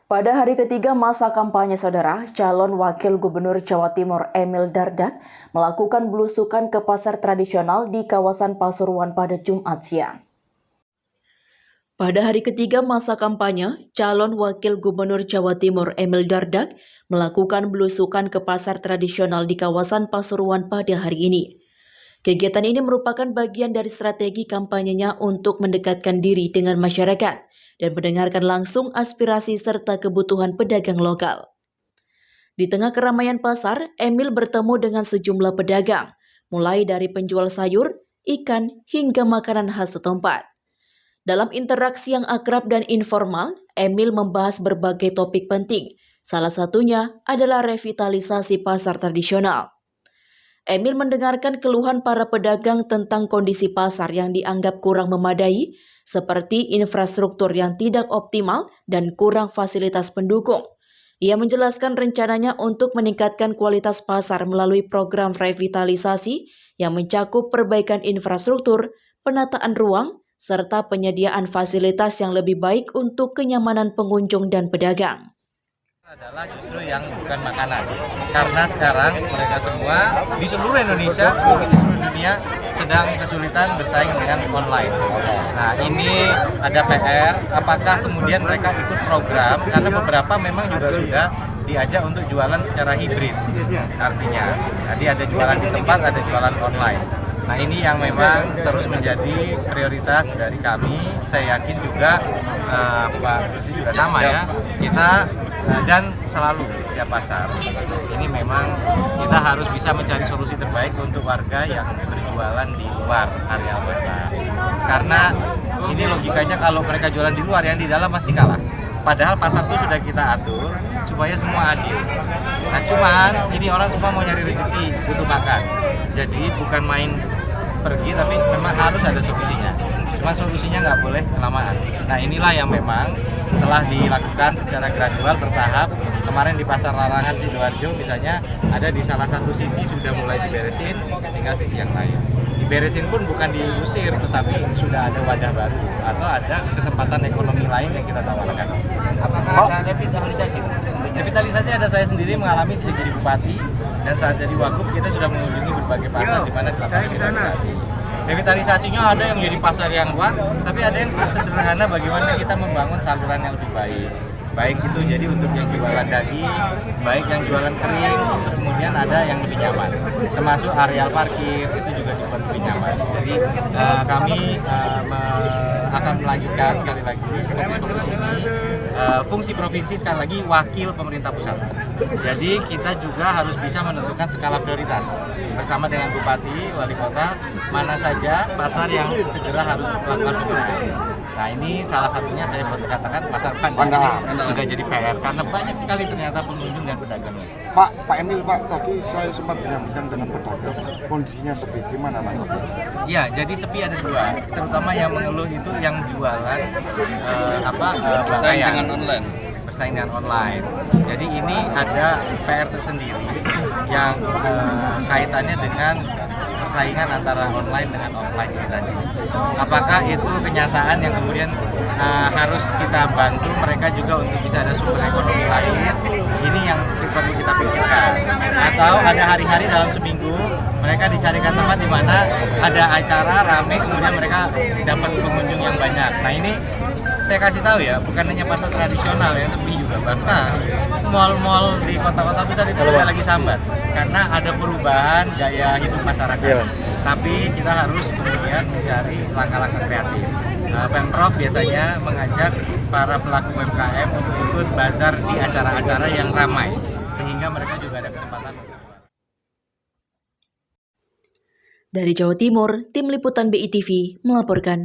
Pada hari ketiga masa kampanye saudara, calon wakil gubernur Jawa Timur Emil Dardak melakukan belusukan ke pasar tradisional di kawasan Pasuruan pada Jumat siang. Pada hari ketiga masa kampanye, calon wakil gubernur Jawa Timur Emil Dardak melakukan belusukan ke pasar tradisional di kawasan Pasuruan pada hari ini. Kegiatan ini merupakan bagian dari strategi kampanyenya untuk mendekatkan diri dengan masyarakat dan mendengarkan langsung aspirasi serta kebutuhan pedagang lokal. Di tengah keramaian pasar, Emil bertemu dengan sejumlah pedagang, mulai dari penjual sayur, ikan, hingga makanan khas setempat. Dalam interaksi yang akrab dan informal, Emil membahas berbagai topik penting. Salah satunya adalah revitalisasi pasar tradisional. Emil mendengarkan keluhan para pedagang tentang kondisi pasar yang dianggap kurang memadai, seperti infrastruktur yang tidak optimal dan kurang fasilitas pendukung. Ia menjelaskan rencananya untuk meningkatkan kualitas pasar melalui program revitalisasi yang mencakup perbaikan infrastruktur, penataan ruang, serta penyediaan fasilitas yang lebih baik untuk kenyamanan pengunjung dan pedagang. Adalah justru yang bukan makanan, karena sekarang mereka semua di seluruh Indonesia, mungkin di seluruh dunia sedang kesulitan bersaing dengan online. Nah, ini ada PR, apakah kemudian mereka ikut program, karena beberapa memang juga sudah diajak untuk jualan secara hibrid, artinya jadi ada jualan di tempat, ada jualan online. Nah, ini yang memang terus menjadi prioritas dari kami. Saya yakin juga Pak Gusri juga sama ya, kita dan selalu di setiap pasar ini memang kita harus bisa mencari solusi terbaik untuk warga yang berjualan di luar area pasar, karena ini logikanya kalau mereka jualan di luar, yang di dalam pasti kalah. Padahal pasar itu sudah kita atur supaya semua adil. Nah, cuman ini orang semua mau nyari rezeki, butuh makan, jadi bukan main pergi, tapi memang harus ada solusinya. Cuma solusinya nggak boleh kelamaan. Nah, inilah yang memang telah dilakukan secara gradual, bertahap. Kemarin di Pasar Larangan Sidoarjo misalnya, ada di salah satu sisi sudah mulai diberesin, tinggal sisi yang lain. Diberesin pun bukan diusir, tetapi sudah ada wadah baru atau ada kesempatan ekonomi lain yang kita tawarkan. Apakah ada revitalisasi? Revitalisasi ada, saya sendiri mengalami sejak jadi bupati, dan saat jadi wagub kita sudah mengunjungi berbagai pasar di mana dilakukan revitalisasi. Revitalisasinya ada yang jadi pasar yang wah, tapi ada yang sederhana bagaimana kita membangun saluran yang lebih baik. Baik itu jadi untuk yang jualan daging, baik yang jualan kering, kemudian ada yang lebih nyaman. Termasuk areal parkir itu juga dibuat lebih nyaman. Jadi kami akan melanjutkan sekali lagi fokus ini. Fungsi provinsi sekali lagi wakil pemerintah pusat. Jadi kita juga harus bisa menentukan skala prioritas bersama dengan bupati, wali kota, mana saja pasar yang segera harus melakukan pembenahan. Nah, ini salah satunya saya boleh katakan pasar Pandaan sudah jadi PR karena banyak sekali ternyata pengunjung dan pedagangnya. Pak Emil, Pak, tadi saya sempat bincang dengan pedagang, kondisinya sepi, gimana Pak? Ya, jadi sepi ada dua, terutama yang mengeluh itu yang jualan pakaian bersaing dengan online. Jadi ini ada PR tersendiri yang kaitannya dengan persaingan antara online dengan offline tadi. Apakah itu kenyataan yang kemudian harus kita bantu mereka juga untuk bisa ada sumber ekonomi lain? Ini yang perlu kita pikirkan. Atau ada hari-hari dalam seminggu mereka dicarikan tempat di mana ada acara rame, kemudian mereka dapat pengunjung yang banyak. Nah, ini saya kasih tahu ya, bukan hanya pasar tradisional yang sepi juga, bahkan mal-mal di kota-kota besar itu juga lagi sambat karena ada perubahan gaya hidup masyarakat. Tapi kita harus kemudian mencari langkah-langkah kreatif. Pemprov biasanya mengajak para pelaku UMKM untuk ikut bazar di acara-acara yang ramai, sehingga mereka juga ada kesempatan. Dari Jawa Timur, Tim Liputan BITV melaporkan.